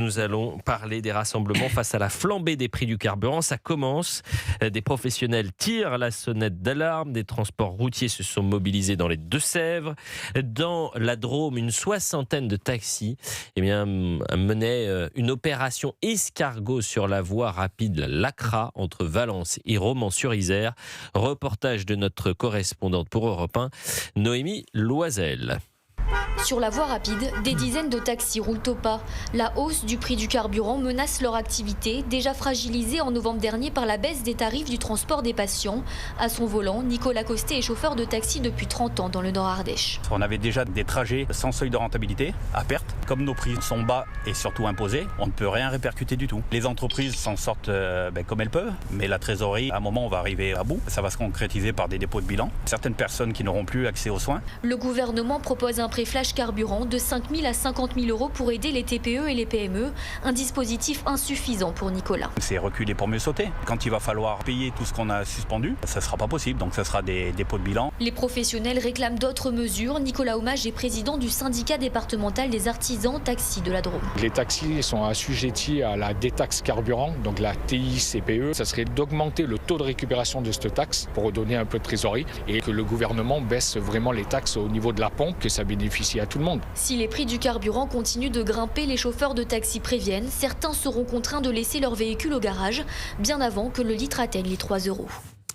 Nous allons parler des rassemblements face à la flambée des prix du carburant. Ça commence. Des professionnels tirent la sonnette d'alarme. Des transports routiers se sont mobilisés dans les Deux-Sèvres. Dans la Drôme, une soixantaine de taxis menaient une opération escargot sur la voie rapide Lacra entre Valence et Romans-sur-Isère. Reportage de notre correspondante pour Europe 1, Noémie Loisel. Sur la voie rapide, des dizaines de taxis roulent au pas. La hausse du prix du carburant menace leur activité, déjà fragilisée en novembre dernier par la baisse des tarifs du transport des patients. À son volant, Nicolas Costet est chauffeur de taxi depuis 30 ans dans le Nord-Ardèche. On avait déjà des trajets sans seuil de rentabilité, à perte. Comme nos prix sont bas et surtout imposés, on ne peut rien répercuter du tout. Les entreprises s'en sortent comme elles peuvent, mais la trésorerie, à un moment, on va arriver à bout. Ça va se concrétiser par des dépôts de bilan. Certaines personnes qui n'auront plus accès aux soins. Le gouvernement propose un prêt flash carburant de 5 000 à 50 000 euros pour aider les TPE et les PME. Un dispositif insuffisant pour Nicolas. C'est reculer pour mieux sauter. Quand il va falloir payer tout ce qu'on a suspendu, ça ne sera pas possible. Donc ça sera des dépôts de bilan. Les professionnels réclament d'autres mesures. Nicolas Hommage est président du syndicat départemental des artisans taxis de la Drôme. Les taxis sont assujettis à la détaxe carburant, donc la TICPE. Ça serait d'augmenter le taux de récupération de cette taxe pour redonner un peu de trésorerie et que le gouvernement baisse vraiment les taxes au niveau de la pompe, que ça bénéficie à tout le monde. Si les prix du carburant continuent de grimper, les chauffeurs de taxi préviennent. Certains seront contraints de laisser leur véhicule au garage, bien avant que le litre atteigne les 3 euros.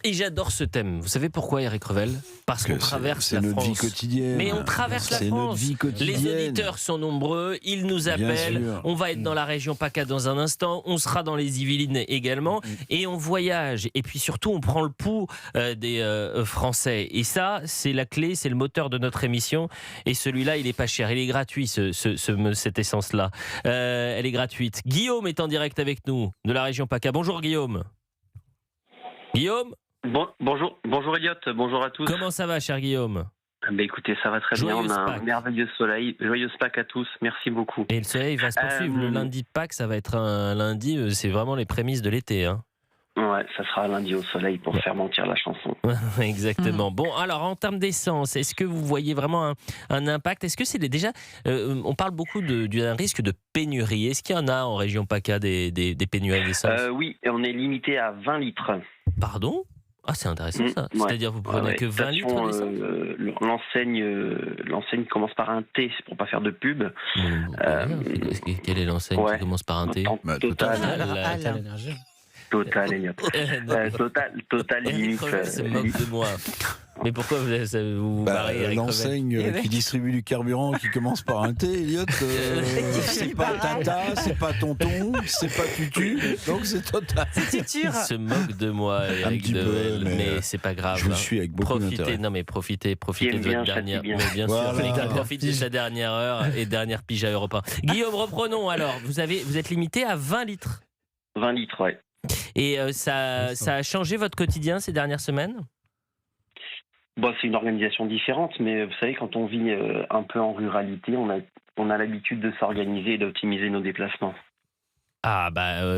Et j'adore ce thème. Vous savez pourquoi, Eric Revel ? Parce qu'on traverse la France. C'est notre vie quotidienne. Mais on traverse la France. Les auditeurs sont nombreux, ils nous appellent. On va être dans la région PACA dans un instant. On sera dans les Yvelines également. Et on voyage. Et puis surtout, on prend le pouls des Français. Et ça, c'est la clé, c'est le moteur de notre émission. Et celui-là, il est pas cher. Il est gratuit, cette essence-là. Elle est gratuite. Guillaume est en direct avec nous, de la région PACA. Bonjour Guillaume. Guillaume ? Bonjour Elliot, bonjour à tous. Comment ça va, cher Guillaume ? Écoutez, ça va très bien, on a un merveilleux soleil. Joyeuse Pâques à tous, merci beaucoup. Et le soleil va se poursuivre. Le lundi de Pâques, ça va être un lundi, c'est vraiment les prémices de l'été. Hein. Ouais, ça sera un lundi au soleil pour faire mentir la chanson. Exactement. Bon, alors en termes d'essence, est-ce que vous voyez vraiment un impact ? Est-ce que c'est déjà... on parle beaucoup d'un risque de pénurie. Est-ce qu'il y en a en région PACA des pénuries d'essence ? Oui, on est limité à 20 litres. Pardon ? Ah, c'est intéressant ça. C'est-à-dire vous prenez que 20 litres d'essence ? L'enseigne commence par un T, c'est pour pas faire de pub. Quelle est l'enseigne qui commence par un T ? Total Énergie. Total limite. Se moque de moi. Mais pourquoi vous barrez l'enseigne qui distribue du carburant qui commence par un T, Elliot, c'est pas Tata, c'est pas Tonton, c'est pas Tutu, donc c'est Total. Il se moque de moi, Eric Devel, mais c'est pas grave. Je vous suis avec beaucoup d'intérêt. Non mais profitez de votre dernière... Mais bien sûr, profitez de sa dernière heure et dernière pige à Europe 1. Guillaume, reprenons alors. Vous êtes limité à 20 litres. 20 litres, ouais. Et ça a changé votre quotidien ces dernières semaines ? C'est une organisation différente, mais vous savez, quand on vit un peu en ruralité, on a l'habitude de s'organiser et d'optimiser nos déplacements. Ah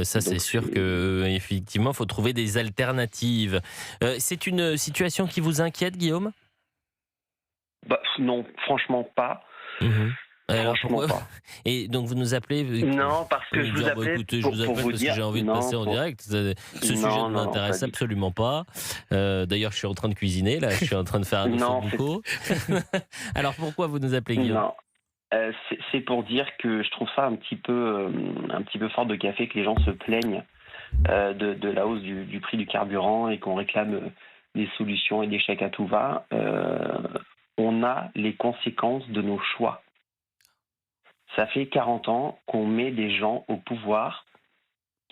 ça c'est sûr que effectivement, faut trouver des alternatives. C'est une situation qui vous inquiète, Guillaume ? Non, franchement pas. Alors pas. Et donc vous nous appelez Non, parce que je vous appelais écoutez, je vous appelle parce que j'ai envie de passer en direct. Ce sujet ne m'intéresse absolument pas. D'ailleurs, je suis en train de cuisiner, là. Je suis en train de faire un ossobuco. Alors pourquoi vous nous appelez, Guillaume ? Non. C'est pour dire que je trouve ça un petit peu fort de café que les gens se plaignent de la hausse du prix du carburant et qu'on réclame des solutions et des chèques à tout va. On a les conséquences de nos choix. Ça fait 40 ans qu'on met des gens au pouvoir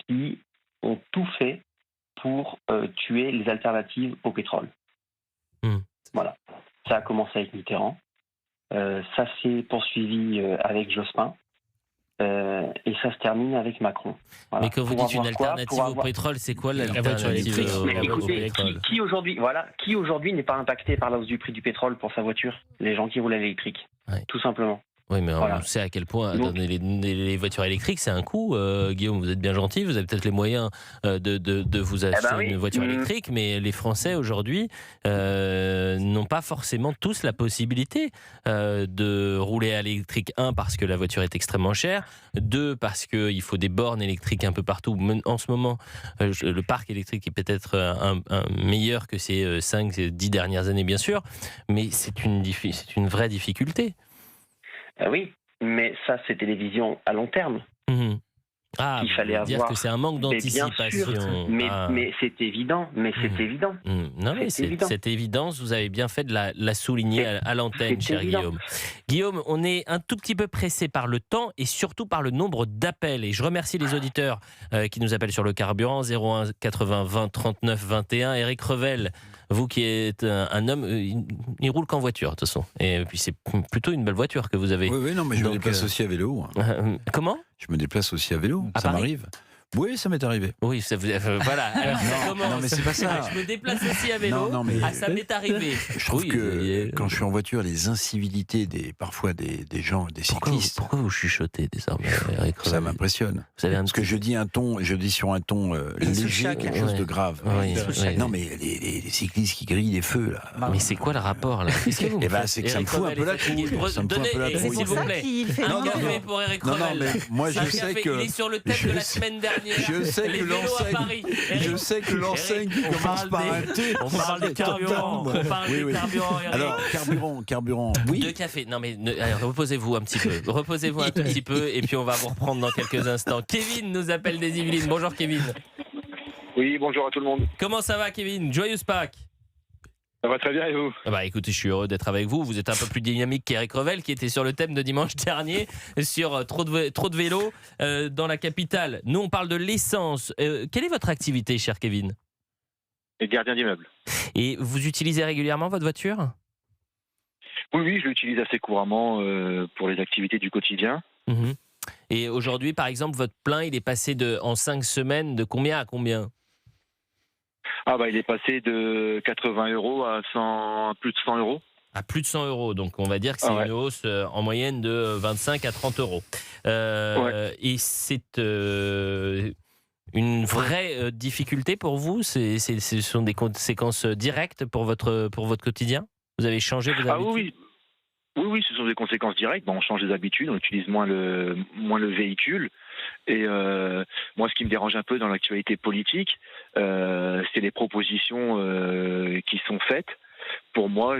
qui ont tout fait pour tuer les alternatives au pétrole. Voilà. Ça a commencé avec Mitterrand. Ça s'est poursuivi avec Jospin. Et ça se termine avec Macron. Voilà. Mais quand vous dites une alternative au pétrole, c'est quoi l'alternative au pétrole ? Qui aujourd'hui n'est pas impacté par la hausse du prix du pétrole pour sa voiture ? Les gens qui roulent à l'électrique. Ouais. Tout simplement. Oui, mais Voilà. on sait à quel point Donc- les voitures électriques, c'est un coût. Guillaume, vous êtes bien gentil, vous avez peut-être les moyens de vous acheter oui. une voiture électrique, mais les Français aujourd'hui n'ont pas forcément tous la possibilité de rouler à l'électrique. 1, parce que la voiture est extrêmement chère. 2, parce qu'il faut des bornes électriques un peu partout. En ce moment, le parc électrique est peut-être meilleur que ces 5-10 dernières années, bien sûr, mais c'est une vraie difficulté. Oui, mais ça, c'était les visions à long terme. Mhm. Ah, Il fallait vous dire avoir- que c'est un manque Mais bien d'anticipation. sûr, mais, Ah. mais c'est évident, évident. Non, mais C'est évident. cette évidence, vous avez bien fait de la souligner à l'antenne, c'est cher évident. Guillaume. Guillaume, on est un tout petit peu pressé par le temps et surtout par le nombre d'appels. Et je remercie les auditeurs qui nous appellent sur le carburant, 01 80 20 39 21. Eric Revel, vous qui êtes un homme, il roule qu'en voiture, de toute façon. Et puis c'est plutôt une belle voiture que vous avez. Oui, non, mais je me Donc, déplace aussi à vélo. Hein. Comment ? Je me déplace aussi à vélo, À ça Paris m'arrive. Oui, ça m'est arrivé. Oui, ça vous, voilà. Alors, ça commence. non, mais c'est pas ça. Je me déplace aussi à vélo. Non, mais- ça m'est arrivé. Je trouve Oui, que quand je suis en voiture, les incivilités parfois des gens, des cyclistes, Pourquoi vous chuchotez désormais, Eric ça Revel ? m'impressionne. Vous avez un Parce que je dis sur un ton léger quelque chose de grave. Oui, oui. Non, mais les cyclistes qui grillent les feux, là. Mais c'est quoi le rapport là ? Qu'est-ce que vous Eh me ben, faites, c'est que ça me Eric fout un Revel, peu la essayez trouille. de Ça me fout un peu la donner, trouille. s'il vous plaît, un Non, café mais- pour Eric Non, Revel. mais moi, Un je sais café, que. il est sur le thème de la sais- semaine dernière. Je sais Les que vélos à l'enseigne. Paris. Je sais que l'enseigne qui on commence parle par des- un T. On parle des carburants. On parle Oui, des oui. carburants, Eric. Alors, carburant, oui. Deux cafés. Non mais allez, reposez-vous un petit peu. Reposez-vous un tout petit peu et puis on va vous reprendre dans quelques instants. Kevin nous appelle des Yvelines. Bonjour Kevin. Oui, bonjour à tout le monde. Comment ça va Kevin ? Joyeuse Pâques. Ça va très bien et vous? Ah bah écoutez, je suis heureux d'être avec vous. Vous êtes un peu plus dynamique qu'Eric Revel qui était sur le thème de dimanche dernier sur trop de vélos dans la capitale. Nous on parle de l'essence. Quelle est votre activité, cher Kevin ? Et gardien d'immeuble. Et vous utilisez régulièrement votre voiture ? Oui, je l'utilise assez couramment pour les activités du quotidien. Mhm. Et aujourd'hui, par exemple, votre plein, il est passé en 5 semaines de combien à combien ? Ah bah il est passé de 80 € à plus de 100 €. À plus de 100 €. Donc, on va dire que c'est ouais. une hausse en moyenne de 25 à 30 €. Et c'est une vraie difficulté pour vous ? Ce sont des conséquences directes pour votre quotidien ? Vous avez changé vos Ah habitudes ? oui, ce sont des conséquences directes. On change des habitudes, on utilise moins le véhicule. Et moi, ce qui me dérange un peu dans l'actualité politique, c'est les propositions qui sont faites. Pour moi,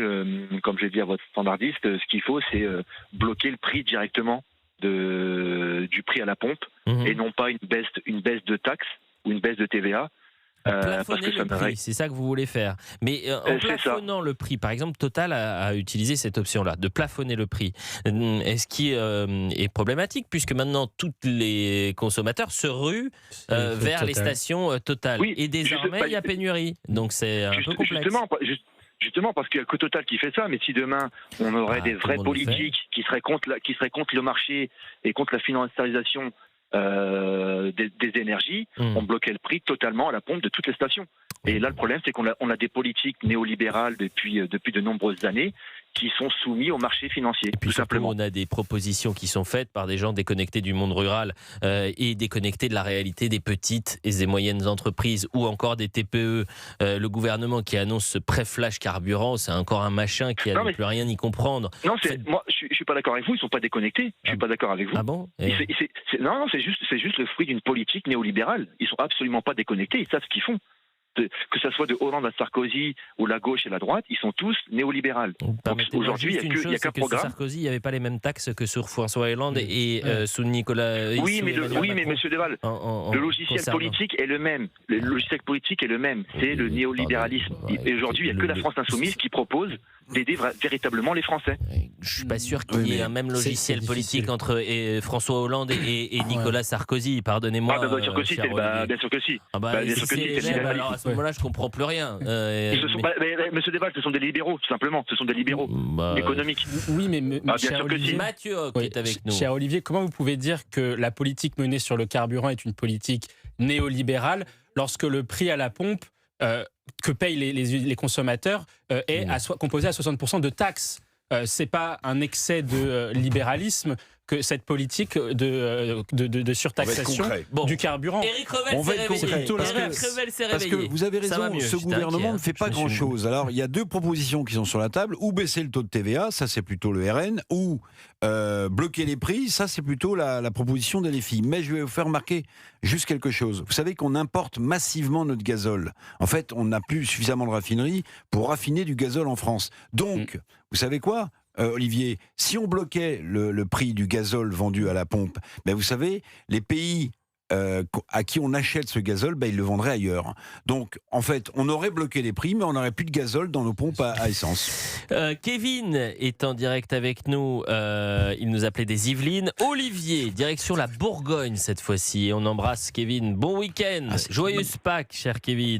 comme je l'ai dit à votre standardiste, ce qu'il faut, c'est bloquer le prix directement du prix à la pompe et non pas une baisse de taxes ou une baisse de TVA. Parce Plafonner que ça le prix, c'est ça que vous voulez faire. Mais en C'est plafonnant le prix, par exemple, Total a utilisé cette option-là, de plafonner le prix. Est-ce qui est problématique, puisque maintenant, tous les consommateurs se ruent vers les stations Total. Oui, et désormais, il y a pénurie. Donc c'est un peu complexe. Justement, parce qu'il n'y a que Total qui fait ça, mais si demain on aurait des vrais tout le monde le politiques qui seraient contre le marché et contre la financiarisation des énergies, on bloquait le prix totalement à la pompe de toutes les stations. Et là, le problème, c'est qu'on a des politiques néolibérales depuis de nombreuses années qui sont soumis au marché financier, Et puis tout surtout, simplement. on a des propositions qui sont faites par des gens déconnectés du monde rural et déconnectés de la réalité des petites et des moyennes entreprises ou encore des TPE. Le gouvernement qui annonce ce pré-flash carburant, c'est encore un machin qui n'a plus rien y comprendre. Non, moi, je suis pas d'accord avec vous. Ils sont pas déconnectés. Je suis pas d'accord avec vous. Ah bon ? Non, c'est juste le fruit d'une politique néolibérale. Ils sont absolument pas déconnectés. Ils savent ce qu'ils font. Que ça soit de Hollande à Sarkozy ou la gauche et la droite, ils sont tous néolibérales. Aujourd'hui, il n'y a qu'un programme. Sous Sarkozy, il n'y avait pas les mêmes taxes que sur François Hollande et sous Nicolas. Oui, mais Monsieur Deval, le logiciel politique est le même. Le logiciel politique est le même. C'est le néolibéralisme. Et aujourd'hui, il n'y a que la France insoumise qui propose d'aider véritablement les Français. Je suis pas sûr qu'il y ait un même logiciel politique entre François Hollande et Nicolas Sarkozy. Pardonnez-moi. Bien sûr que si. Bien sûr que si. Bien sûr que si. Alors à ce moment-là, je comprends plus rien. Monsieur Deval, ce sont des libéraux, tout simplement. Ce sont des libéraux économiques. Oui, mais bien sûr que si. Mathieu qui est avec nous. Cher Olivier, comment vous pouvez dire que la politique menée sur le carburant est une politique néolibérale lorsque le prix à la pompe que payent les consommateurs est composé à 60% de taxes c'est pas un excès de libéralisme que cette politique de surtaxation du carburant. Éric Revel On va s'est être réveillé. concret. Éric Revel s'est Parce que réveillé. vous avez Ça va raison, mieux, ce j'étais gouvernement inquiet, ne fait pas je me suis grand-chose. Alors, il y a deux propositions qui sont sur la table, ou baisser le taux de TVA, ça c'est plutôt le RN, ou bloquer les prix, ça c'est plutôt la proposition de LFI. Mais je vais vous faire remarquer juste quelque chose. Vous savez qu'on importe massivement notre gazole. En fait, on n'a plus suffisamment de raffineries pour raffiner du gazole en France. Donc, vous savez quoi Olivier, si on bloquait le prix du gazole vendu à la pompe, ben vous savez, les pays à qui on achète ce gazole, ben ils le vendraient ailleurs. Donc, en fait, on aurait bloqué les prix, mais on n'aurait plus de gazole dans nos pompes à essence. Kevin est en direct avec nous. Il nous appelait des Yvelines. Olivier, direction la Bourgogne cette fois-ci. Et on embrasse Kevin. Bon week-end. Joyeuse Pâques, cher Kevin.